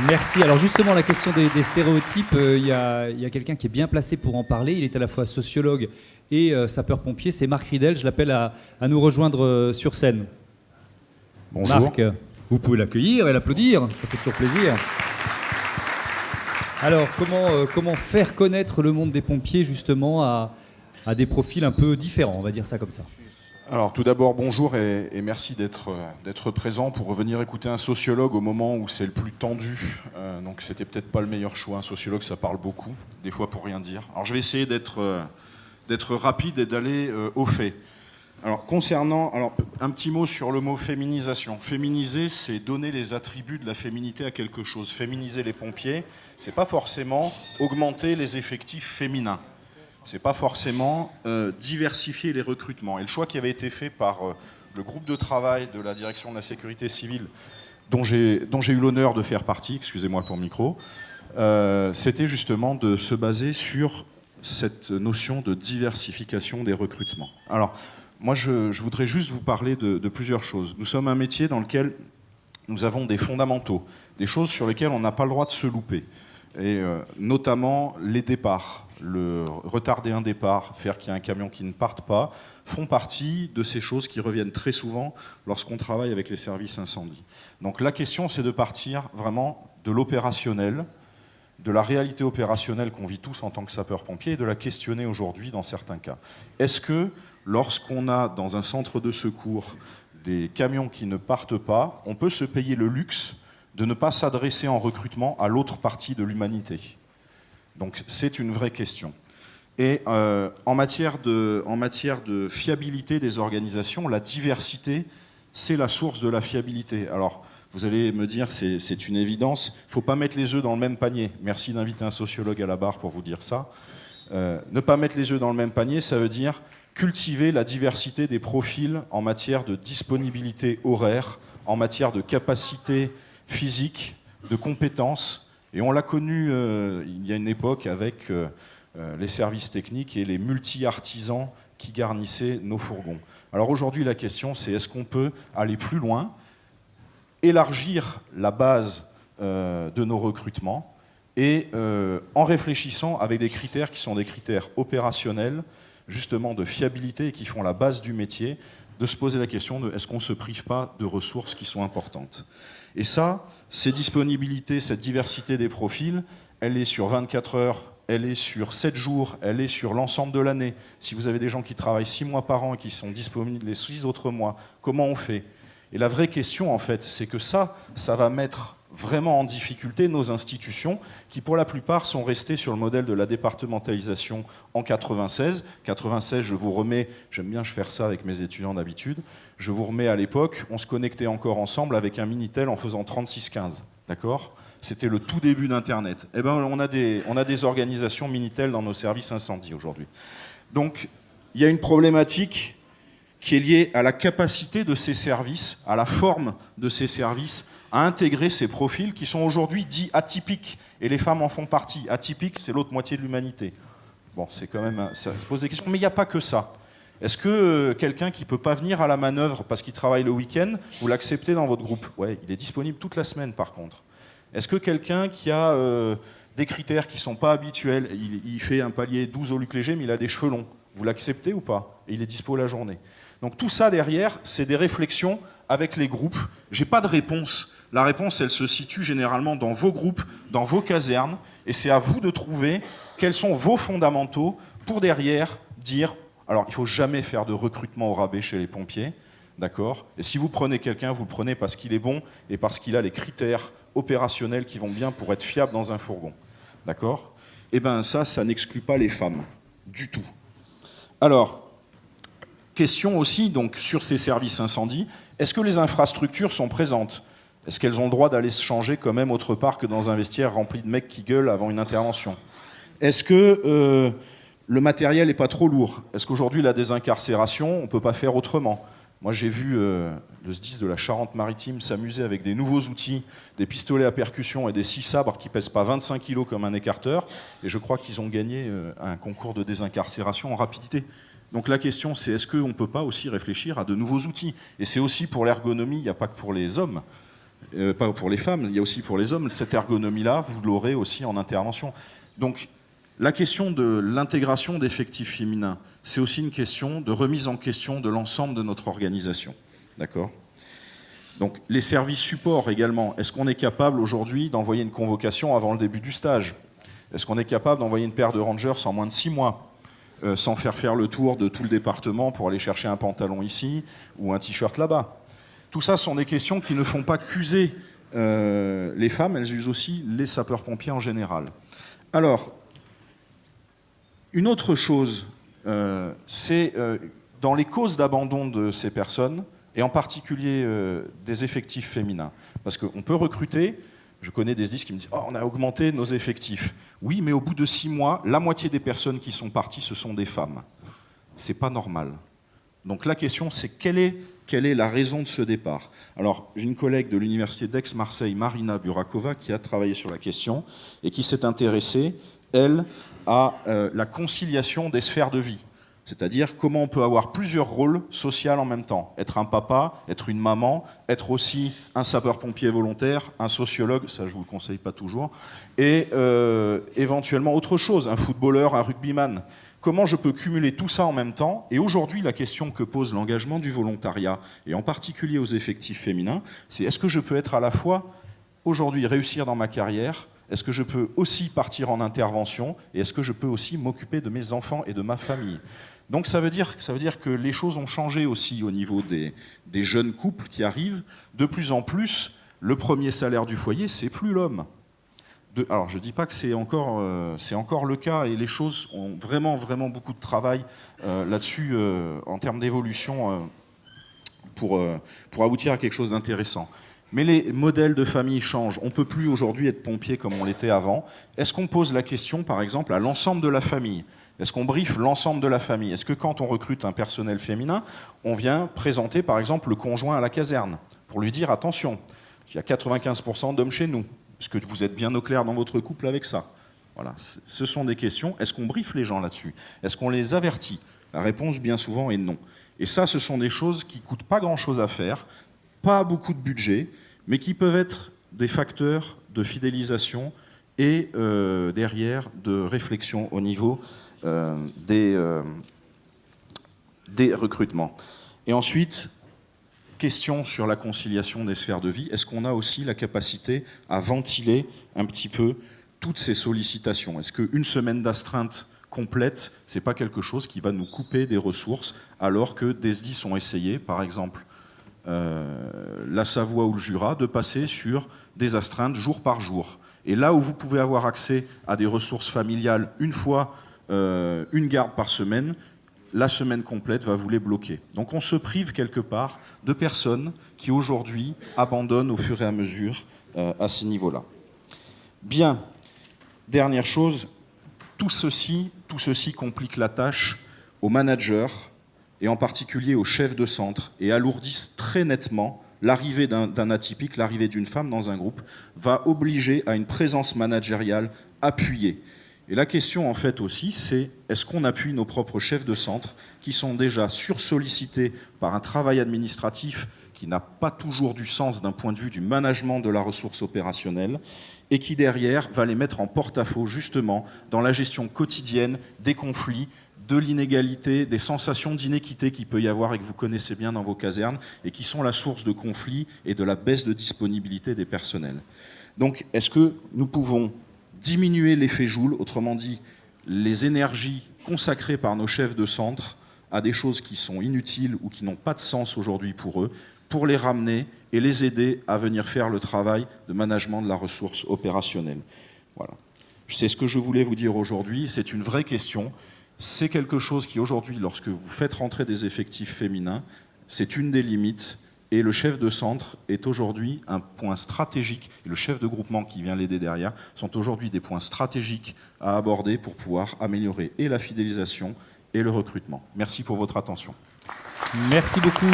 Merci. Alors justement, la question des stéréotypes, il y a quelqu'un qui est bien placé pour en parler. Il est à la fois sociologue et sapeur-pompier. C'est Marc Ridel. Je l'appelle à nous rejoindre sur scène. Bonjour. Marc, vous pouvez l'accueillir et l'applaudir. Ça fait toujours plaisir. Alors, comment faire connaître le monde des pompiers justement à des profils un peu différents, on va dire ça comme ça. Alors tout d'abord bonjour et merci d'être présent pour revenir écouter un sociologue au moment où c'est le plus tendu. Donc c'était peut-être pas le meilleur choix. Un sociologue ça parle beaucoup, des fois pour rien dire. Alors je vais essayer d'être rapide et d'aller au fait. Alors un petit mot sur le mot féminisation. Féminiser, c'est donner les attributs de la féminité à quelque chose. Féminiser les pompiers, c'est pas forcément augmenter les effectifs féminins. C'est pas forcément diversifier les recrutements. Et le choix qui avait été fait par le groupe de travail de la direction de la sécurité civile, dont j'ai eu l'honneur de faire partie, excusez-moi pour le micro, c'était justement de se baser sur cette notion de diversification des recrutements. Alors, moi, je voudrais juste vous parler de plusieurs choses. Nous sommes un métier dans lequel nous avons des fondamentaux, des choses sur lesquelles on n'a pas le droit de se louper. Et notamment les départs. Le retarder un départ, faire qu'il y ait un camion qui ne parte pas, font partie de ces choses qui reviennent très souvent lorsqu'on travaille avec les services incendie. Donc la question, c'est de partir vraiment de l'opérationnel, de la réalité opérationnelle qu'on vit tous en tant que sapeurs-pompiers et de la questionner aujourd'hui dans certains cas. Est-ce que lorsqu'on a dans un centre de secours des camions qui ne partent pas, on peut se payer le luxe de ne pas s'adresser en recrutement à l'autre partie de l'humanité ? Donc c'est une vraie question. Et en matière de fiabilité des organisations, la diversité, c'est la source de la fiabilité. Alors, vous allez me dire, c'est une évidence, il ne faut pas mettre les œufs dans le même panier. Merci d'inviter un sociologue à la barre pour vous dire ça. Ne pas mettre les œufs dans le même panier, ça veut dire cultiver la diversité des profils en matière de disponibilité horaire, en matière de capacité physique, de compétences. Et on l'a connu il y a une époque avec les services techniques et les multi-artisans qui garnissaient nos fourgons. Alors aujourd'hui, la question, c'est est-ce qu'on peut aller plus loin, élargir la base de nos recrutements et en réfléchissant avec des critères qui sont des critères opérationnels, justement de fiabilité et qui font la base du métier, de se poser la question de est-ce qu'on ne se prive pas de ressources qui sont importantes. Et ça, ces disponibilités, cette diversité des profils, elle est sur 24 heures, elle est sur 7 jours, elle est sur l'ensemble de l'année. Si vous avez des gens qui travaillent 6 mois par an et qui sont disponibles les 6 autres mois, comment on fait ? Et la vraie question, en fait, c'est que ça va mettre vraiment en difficulté nos institutions qui, pour la plupart, sont restées sur le modèle de la départementalisation en 96. 96, je vous remets, j'aime bien faire ça avec mes étudiants d'habitude, je vous remets à l'époque, on se connectait encore ensemble avec un Minitel en faisant 3615, d'accord ? C'était le tout début d'Internet. Eh ben, on a des organisations Minitel dans nos services incendie aujourd'hui. Donc, il y a une problématique qui est liée à la capacité de ces services, à la forme de ces services, à intégrer ces profils qui sont aujourd'hui dits atypiques. Et les femmes en font partie. Atypique, c'est l'autre moitié de l'humanité. Bon, c'est quand même... Ça se pose des questions. Mais il n'y a pas que ça. Est-ce que quelqu'un qui ne peut pas venir à la manœuvre parce qu'il travaille le week-end, vous l'acceptez dans votre groupe ? Ouais, il est disponible toute la semaine par contre. Est-ce que quelqu'un qui a des critères qui ne sont pas habituels, il fait un palier 12 au Luc Léger, mais il a des cheveux longs, vous l'acceptez ou pas ? Et il est dispo la journée. Donc tout ça derrière, c'est des réflexions avec les groupes. Je n'ai pas de réponse. La réponse, elle se situe généralement dans vos groupes, dans vos casernes, et c'est à vous de trouver quels sont vos fondamentaux pour derrière dire... Alors, il ne faut jamais faire de recrutement au rabais chez les pompiers, d'accord ? Et si vous prenez quelqu'un, vous le prenez parce qu'il est bon et parce qu'il a les critères opérationnels qui vont bien pour être fiable dans un fourgon, d'accord ? Eh bien, ça n'exclut pas les femmes, du tout. Alors, question aussi, donc, sur ces services incendies, est-ce que les infrastructures sont présentes ? Est-ce qu'elles ont le droit d'aller se changer quand même autre part que dans un vestiaire rempli de mecs qui gueulent avant une intervention ? Est-ce que le matériel n'est pas trop lourd ? Est-ce qu'aujourd'hui, la désincarcération, on ne peut pas faire autrement ? Moi, j'ai vu le SDIS de la Charente-Maritime s'amuser avec des nouveaux outils, des pistolets à percussion et des 6 sabres qui ne pèsent pas 25 kilos comme un écarteur, et je crois qu'ils ont gagné un concours de désincarcération en rapidité. Donc la question, c'est est-ce qu'on ne peut pas aussi réfléchir à de nouveaux outils ? Et c'est aussi pour l'ergonomie, il n'y a pas que pour les hommes. pas pour les femmes, il y a aussi pour les hommes, cette ergonomie-là, vous l'aurez aussi en intervention. Donc, la question de l'intégration d'effectifs féminins, c'est aussi une question de remise en question de l'ensemble de notre organisation. D'accord ? Donc, les services supports également. Est-ce qu'on est capable aujourd'hui d'envoyer une convocation avant le début du stage ? Est-ce qu'on est capable d'envoyer une paire de rangers en moins de 6 mois, sans faire le tour de tout le département pour aller chercher un pantalon ici ou un t-shirt là-bas ? Tout ça sont des questions qui ne font pas qu'user les femmes, elles usent aussi les sapeurs-pompiers en général. Alors, une autre chose, c'est dans les causes d'abandon de ces personnes, et en particulier des effectifs féminins. Parce qu'on peut recruter, je connais des SDIS qui me disent « Oh, on a augmenté nos effectifs ». Oui, mais au bout de 6 mois, la moitié des personnes qui sont parties, ce sont des femmes. C'est pas normal. Donc la question, c'est quelle est la raison de ce départ ? Alors, j'ai une collègue de l'université d'Aix-Marseille, Marina Burakova, qui a travaillé sur la question et qui s'est intéressée, elle, à la conciliation des sphères de vie. C'est-à-dire comment on peut avoir plusieurs rôles sociaux en même temps. Être un papa, être une maman, être aussi un sapeur-pompier volontaire, un sociologue, ça je ne vous le conseille pas toujours, et éventuellement autre chose, un footballeur, un rugbyman. Comment je peux cumuler tout ça en même temps ? Et aujourd'hui, la question que pose l'engagement du volontariat, et en particulier aux effectifs féminins, c'est est-ce que je peux être à la fois, aujourd'hui, réussir dans ma carrière ? Est-ce que je peux aussi partir en intervention ? Et est-ce que je peux aussi m'occuper de mes enfants et de ma famille ? Donc ça veut dire que les choses ont changé aussi au niveau des jeunes couples qui arrivent. De plus en plus, le premier salaire du foyer, c'est plus l'homme. Alors je ne dis pas que c'est encore le cas, et les choses ont vraiment, vraiment beaucoup de travail là-dessus en termes d'évolution pour aboutir à quelque chose d'intéressant. Mais les modèles de famille changent. On ne peut plus aujourd'hui être pompier comme on l'était avant. Est-ce qu'on pose la question, par exemple, à l'ensemble de la famille ? Est-ce qu'on briefe l'ensemble de la famille ? Est-ce que quand on recrute un personnel féminin, on vient présenter, par exemple, le conjoint à la caserne pour lui dire « Attention, il y a 95% d'hommes chez nous. Est-ce que vous êtes bien au clair dans votre couple avec ça ?» Voilà. Ce sont des questions. Est-ce qu'on briefe les gens là-dessus ? Est-ce qu'on les avertit ? La réponse, bien souvent, est non. Et ça, ce sont des choses qui ne coûtent pas grand-chose à faire, pas beaucoup de budget, mais qui peuvent être des facteurs de fidélisation et derrière de réflexion au niveau des recrutements. Et ensuite, question sur la conciliation des sphères de vie. Est-ce qu'on a aussi la capacité à ventiler un petit peu toutes ces sollicitations ? Est-ce qu'une semaine d'astreinte complète, ce n'est pas quelque chose qui va nous couper des ressources alors que des SDIS ont essayé, par exemple, la Savoie ou le Jura, de passer sur des astreintes jour par jour. Et là où vous pouvez avoir accès à des ressources familiales une fois, une garde par semaine, la semaine complète va vous les bloquer. Donc on se prive quelque part de personnes qui aujourd'hui abandonnent au fur et à mesure à ces niveaux-là. Bien, dernière chose, tout ceci complique la tâche aux managers, et en particulier aux chefs de centre, et alourdissent très nettement l'arrivée d'un atypique, l'arrivée d'une femme dans un groupe, va obliger à une présence managériale appuyée. Et la question, en fait, aussi, c'est est-ce qu'on appuie nos propres chefs de centre qui sont déjà sursollicités par un travail administratif qui n'a pas toujours du sens d'un point de vue du management de la ressource opérationnelle et qui, derrière, va les mettre en porte-à-faux, justement, dans la gestion quotidienne des conflits, de l'inégalité, des sensations d'inéquité qu'il peut y avoir et que vous connaissez bien dans vos casernes et qui sont la source de conflits et de la baisse de disponibilité des personnels. Donc, est-ce que nous pouvons diminuer l'effet Joule, autrement dit, les énergies consacrées par nos chefs de centre à des choses qui sont inutiles ou qui n'ont pas de sens aujourd'hui pour eux, pour les ramener et les aider à venir faire le travail de management de la ressource opérationnelle. Voilà. C'est ce que je voulais vous dire aujourd'hui. C'est une vraie question. C'est quelque chose qui, aujourd'hui, lorsque vous faites rentrer des effectifs féminins, c'est une des limites. Et le chef de centre est aujourd'hui un point stratégique, et le chef de groupement qui vient l'aider derrière, sont aujourd'hui des points stratégiques à aborder pour pouvoir améliorer et la fidélisation et le recrutement. Merci pour votre attention. Merci beaucoup.